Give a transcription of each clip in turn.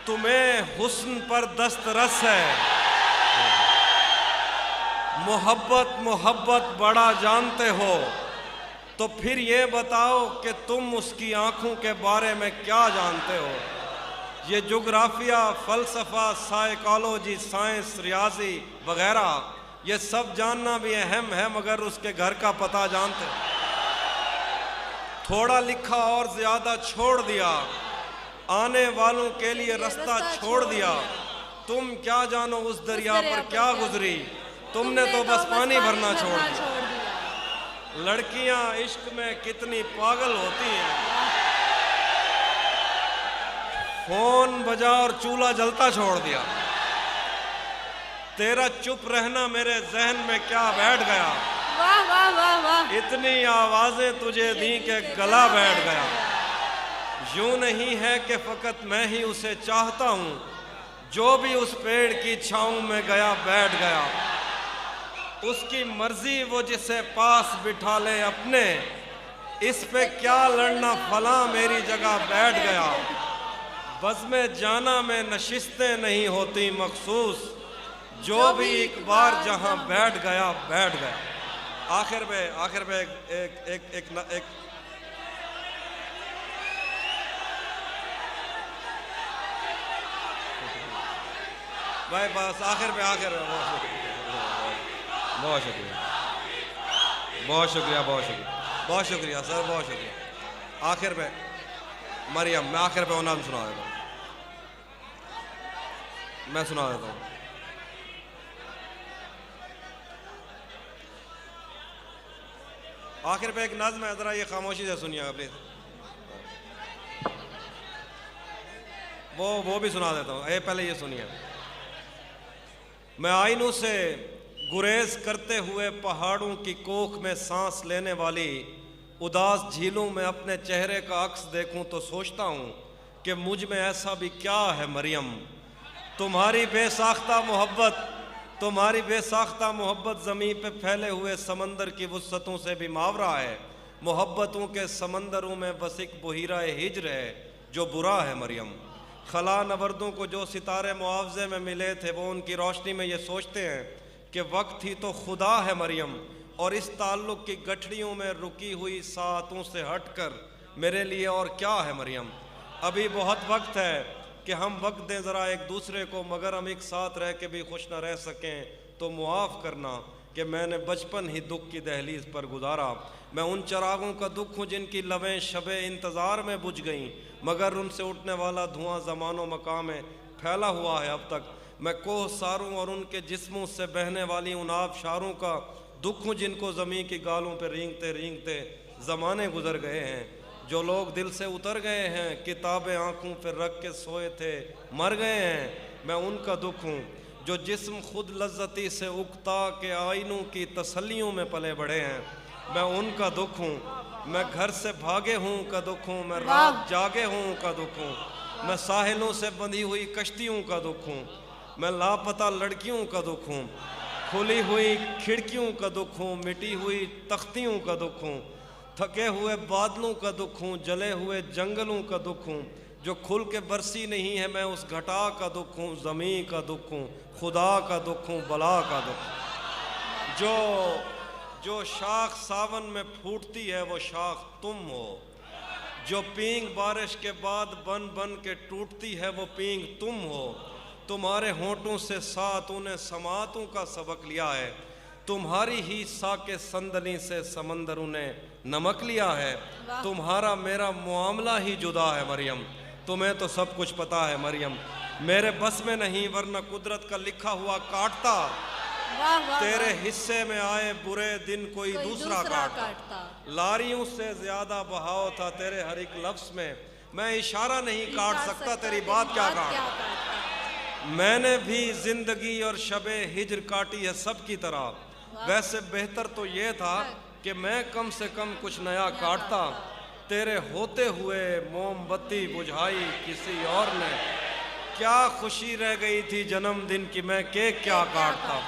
तुम्हें हुस्न पर दस्तरस है, मोहब्बत मोहब्बत बड़ा जानते हो, तो फिर ये बताओ कि तुम उसकी आंखों के बारे में क्या जानते हो। ये जोग्राफिया, फ़लसफ़ा, साइकोलॉजी, साइंस, रियाजी वगैरह ये सब जानना भी अहम है, मगर उसके घर का पता जानते हो। थोड़ा लिखा और ज़्यादा छोड़ दिया, आने वालों के लिए रास्ता छोड़ दिया। तुम क्या जानो उस दरिया पर क्या गुजरी, तुमने तो बस पानी भरना छोड़ दिया। लड़कियां इश्क में कितनी पागल होती हैं, फोन बजा और चूल्हा जलता छोड़ दिया। तेरा चुप रहना मेरे जहन में क्या बैठ गया, वाह वाह वाह वाह, इतनी आवाजें तुझे दी के गला बैठ गया। यूं नहीं है कि फकत मैं ही उसे चाहता हूं, जो भी उस पेड़ की छांव में गया बैठ गया। उसकी मर्जी वो जिसे पास बिठा ले अपने, इस पे क्या लड़ना, फला मेरी जगह बैठ गया। बज़्म जाना में नशिस्तें नहीं होती मखसूस, जो भी एक बार जहां बैठ गया बैठ गया। आखिर में एक भाई बस आखिर में बहुत शुक्रिया बहुत शुक्रिया बहुत शुक्रिया बहुत शुक्रिया सर, बहुत शुक्रिया। आखिर में मरियम, मैं आखिर पे वो नाम सुना देता हूँ, मैं सुना देता हूँ। आखिर पे एक नज़्म है, ज़रा ये खामोशी से सुनिएगा प्लीज। वो भी सुना देता हूँ, ये पहले ये सुनिए। मैं आईनों से गुरेज करते हुए पहाड़ों की कोख में सांस लेने वाली उदास झीलों में अपने चेहरे का अक्स देखूं तो सोचता हूं कि मुझ में ऐसा भी क्या है मरियम। तुम्हारी बेसाख्ता मोहब्बत ज़मीं पे फैले हुए समंदर की वुस्सतों से भी मावरा है। मोहब्बतों के समंदरों में बस एक बुहीरा हिज्र है जो बुरा है मरियम। खला नवरदों को जो सितारे मुआवजे में मिले थे, वो उनकी रोशनी में ये सोचते हैं कि वक्त ही तो खुदा है मरियम। और इस ताल्लुक़ की गठड़ियों में रुकी हुई सातों से हटकर मेरे लिए और क्या है मरियम। अभी बहुत वक्त है कि हम वक्त दें ज़रा एक दूसरे को, मगर हम एक साथ रह के भी खुश न रह सकें तो मुआफ़ करना कि मैंने बचपन ही दुख की दहलीज़ पर गुजारा। मैं उन चरागों का दुख हूँ जिनकी लबें शबे इंतज़ार में बुझ गईं, मगर उनसे उठने वाला धुआं ज़मानो मकाम में फैला हुआ है अब तक। मैं कोह सारों और उनके जिस्मों से बहने वाली उन आबशारों का दुख हूँ जिनको ज़मीन की गालों पर रेंगते रेंगते ज़माने गुजर गए हैं। जो लोग दिल से उतर गए हैं, किताबें आंखों पर रख के सोए थे मर गए हैं, मैं उनका दुख हूँ। जो जिस्म खुद लज्जती से उकता के आइनों की तसल्लियों में पले बड़े हैं, मैं उनका दुख हूँ। मैं घर से भागे हूँ का दुख हूँ, मैं रात जागे हूँ का दुख हूँ, मैं साहिलों से बंधी हुई कश्तियों का दुख हूँ, मैं लापता लड़कियों का दुख हूँ, खुली हुई खिड़कियों का दुख हूँ, मिटी हुई तख्तियों का दुख हूँ, थके हुए बादलों का दुख हूँ, जले हुए जंगलों का दुख हूँ। जो खुल के बरसी नहीं है मैं उस घटा का दुख हूँ, ज़मीं का दुख हूँ, खुदा का दुख हूँ, बला का दुख। जो शाख सावन में फूटती है वो शाख तुम हो। जो पींग बारिश के बाद बन बन के टूटती है वो पींग तुम हो। तुम्हारे होंठों से सातों ने समातों का सबक लिया है, तुम्हारी ही साके संदली से समंदरों ने नमक लिया है। तुम्हारा मेरा मामला ही जुदा है मरियम, तुम्हें तो सब कुछ पता है मरियम। मेरे बस में नहीं वरना कुदरत का लिखा हुआ काटता, तेरे हिस्से में आए बुरे दिन कोई दूसरा काटता। लारियों से ज्यादा बहाव था तेरे हर एक लफ्ज में, मैं इशारा नहीं काट सकता तेरी बात क्या काट। मैंने भी जिंदगी और शबे हिज्र काटी है सबकी तरह। वैसे बेहतर तो ये था कि मैं कम से कम कुछ नया काटता। तेरे होते हुए मोमबत्ती बुझाई किसी और ने, क्या खुशी रह गई थी जन्मदिन की मैं केक क्या काटता।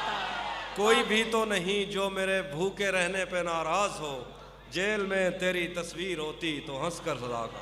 कोई भी तो नहीं जो मेरे भूखे रहने पे नाराज हो, जेल में तेरी तस्वीर होती तो हंसकर सदा का।